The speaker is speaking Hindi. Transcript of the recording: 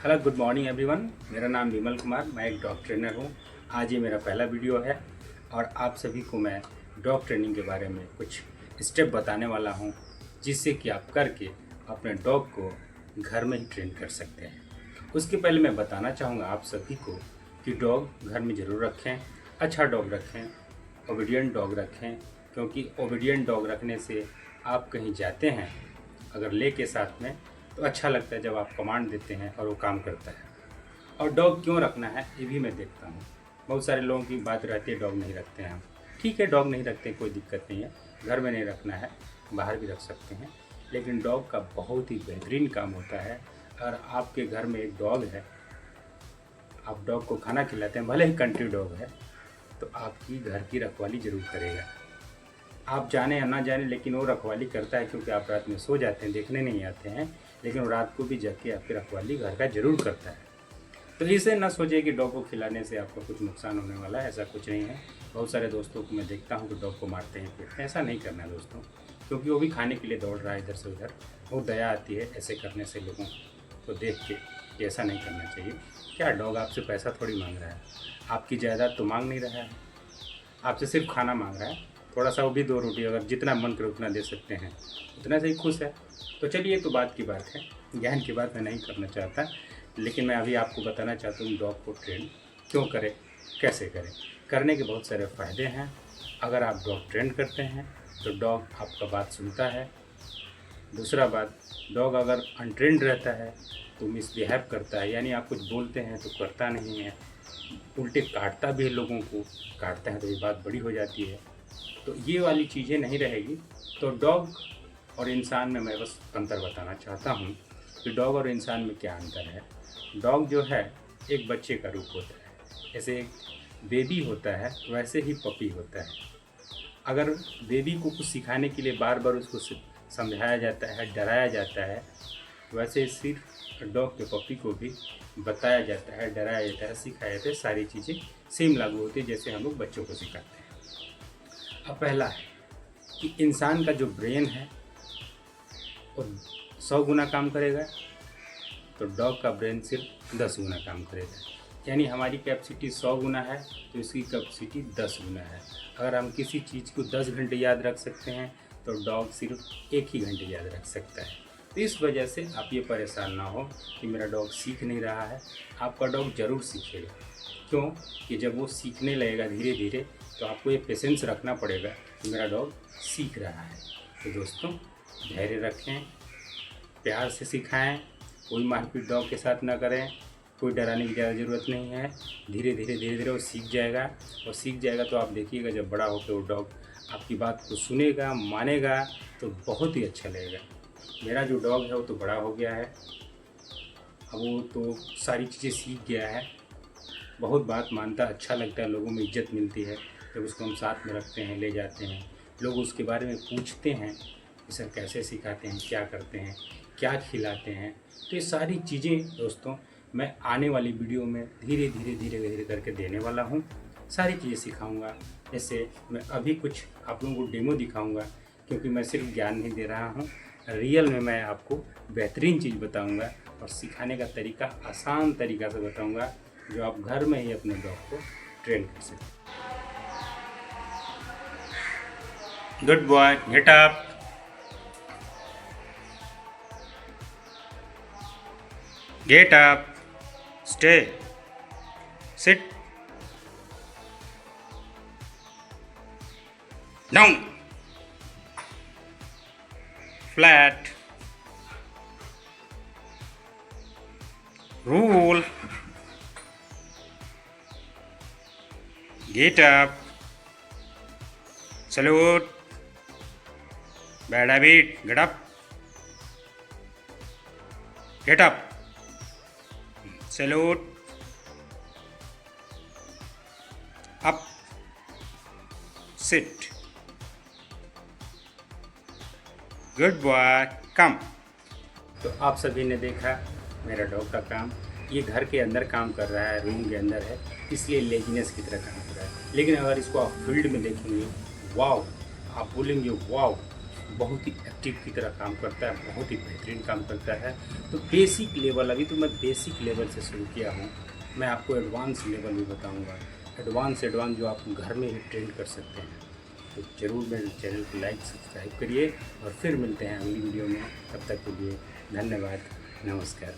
Hello good morning everyone. मेरा नाम विमल कुमार, मैं एक डॉग ट्रेनर हूँ। आज ये मेरा पहला वीडियो है और आप सभी को मैं डॉग ट्रेनिंग के बारे में कुछ स्टेप बताने वाला हूँ, जिससे कि आप करके अपने डॉग को घर में ही ट्रेन कर सकते हैं। उसके पहले मैं बताना चाहूँगा आप सभी को कि डॉग घर में ज़रूर रखें, अच्छा डॉग रखें, ओबीडियंट डॉग रखें, क्योंकि ओबीडियंट डॉग रखने से आप कहीं जाते हैं अगर ले के साथ में तो अच्छा लगता है जब आप कमांड देते हैं और वो काम करता है। और डॉग क्यों रखना है ये भी मैं देखता हूँ। बहुत सारे लोगों की बात रहती है डॉग नहीं रखते हैं हम। ठीक है, डॉग नहीं रखते कोई दिक्कत नहीं है, घर में नहीं रखना है, बाहर भी रख सकते हैं, लेकिन डॉग का बहुत ही बेहतरीन काम होता है। अगर आपके घर में एक डॉग है, आप डॉग को खाना खिलाते हैं, भले ही कंट्री डॉग है, तो आपकी घर की रखवाली ज़रूर करेगा। आप जाने या ना जाने, लेकिन वो रखवाली करता है, क्योंकि आप रात में सो जाते हैं, देखने नहीं आते हैं, लेकिन वो रात को भी जग के आपकी रखवाली घर का ज़रूर करता है। तो इसे ना सोचिए कि डॉग को खिलाने से आपको कुछ नुकसान होने वाला है, ऐसा कुछ नहीं है। बहुत सारे दोस्तों को मैं देखता हूँ कि डॉग को मारते हैं, पीटते हैं। ऐसा नहीं करना है दोस्तों, क्योंकि वो भी खाने के लिए दौड़ रहा है इधर से उधर। बहुत दया आती है ऐसे करने से लोगों को देख के कि ऐसा नहीं करना चाहिए। क्या डॉग आपसे पैसा थोड़ी मांग रहा है, आपकी जायदाद तो मांग नहीं रहा है, आपसे सिर्फ खाना मांग रहा है। थोड़ा सा वो भी 2 रोटी अगर जितना मन करे उतना दे सकते हैं, उतना से ही खुश है। तो चलिए, तो बात की बात है, ज्ञान की बात मैं नहीं करना चाहता, लेकिन मैं अभी आपको बताना चाहता हूँ डॉग को ट्रेन क्यों करें, कैसे करें। करने के बहुत सारे फ़ायदे हैं। अगर आप डॉग ट्रेन करते हैं तो डॉग आपका बात सुनता है। दूसरा बात, डॉग अगर अनट्रेंड रहता है तो मिसबिहेव करता है, यानी आप कुछ बोलते हैं तो करता नहीं है, उल्टे काटता भी है लोगों को। काटता है तो ये बात बड़ी हो जाती है। तो ये वाली चीज़ें नहीं रहेगी। तो डॉग और इंसान में मैं बस अंतर बताना चाहता हूँ कि डॉग और इंसान में क्या अंतर है। डॉग जो है एक बच्चे का रूप होता है, जैसे एक बेबी होता है वैसे ही पपी होता है। अगर बेबी को कुछ सिखाने के लिए बार बार उसको समझाया जाता है, डराया जाता है, वैसे सिर्फ डॉग के पपी को भी बताया जाता है, डराया जाता है, सिखाया जाता है। सारी चीज़ें सेम लागू होती है जैसे हम लोग बच्चों को सिखाते हैं। अब पहला है कि इंसान का जो ब्रेन है वो 100 गुना काम करेगा, तो डॉग का ब्रेन सिर्फ 10 गुना काम करेगा। यानी हमारी कैपेसिटी 100 गुना है तो इसकी कैपेसिटी 10 गुना है। अगर हम किसी चीज़ को 10 घंटे याद रख सकते हैं तो डॉग सिर्फ 1 ही घंटे याद रख सकता है। तो इस वजह से आप ये परेशान ना हो कि मेरा डॉग सीख नहीं रहा है। आपका डॉग ज़रूर सीखेगा। क्यों? कि जब वो सीखने लगेगा धीरे धीरे, तो आपको ये पेशेंस रखना पड़ेगा कि मेरा डॉग सीख रहा है। तो दोस्तों, धैर्य रखें, प्यार से सिखाएं, कोई मारपीट डॉग के साथ ना करें, कोई डराने की ज़्यादा ज़रूरत नहीं है। धीरे धीरे वो सीख जाएगा, और सीख जाएगा तो आप देखिएगा जब बड़ा होकर वो डॉग आपकी बात को सुनेगा, मानेगा, तो बहुत ही अच्छा लगेगा। मेरा जो डॉग है वो तो बड़ा हो गया है, अब वो तो सारी चीज़ें सीख गया है, बहुत बात मानता, अच्छा लगता है, लोगों में इज्जत मिलती है जब उसको हम साथ में रखते हैं, ले जाते हैं। लोग उसके बारे में पूछते हैं कि सर कैसे सिखाते हैं, क्या करते हैं, क्या खिलाते हैं। तो ये सारी चीज़ें दोस्तों मैं आने वाली वीडियो में धीरे धीरे करके देने वाला हूँ। सारी चीज़ें सिखाऊंगा। जैसे मैं अभी कुछ आप लोगों को डेमो दिखाऊंगा, क्योंकि मैं सिर्फ ज्ञान नहीं दे रहा हूँ, रियल में मैं आपको बेहतरीन चीज़ बताऊँगा और सिखाने का तरीका आसान तरीका से बताऊँगा, जो आप घर में ही अपने डॉग को ट्रेन कर सकते हैं। Good boy, get up, get up, stay, sit down, flat, roll, get up, salute, bad habit, get up, get up, salute, up, sit, good boy, come. तो आप सभी ने देखा मेरा डॉग का काम। ये घर के अंदर काम कर रहा है, रूम के अंदर है, इसलिए लेजीनेस की तरह काम कर रहा है। लेकिन अगर इसको आप फील्ड में देखेंगे, वाओ, आप बोलेंगे वाओ, बहुत ही एक्टिव की तरह काम करता है, बहुत ही बेहतरीन काम करता है। तो बेसिक लेवल, अभी तो मैं बेसिक लेवल से शुरू किया हूँ, मैं आपको एडवांस लेवल भी बताऊँगा, एडवांस जो आप घर में ही ट्रेन कर सकते हैं। तो ज़रूर मेरे चैनल को लाइक सब्सक्राइब करिए और फिर मिलते हैं अगली वीडियो में। तब तक के लिए धन्यवाद, नमस्कार।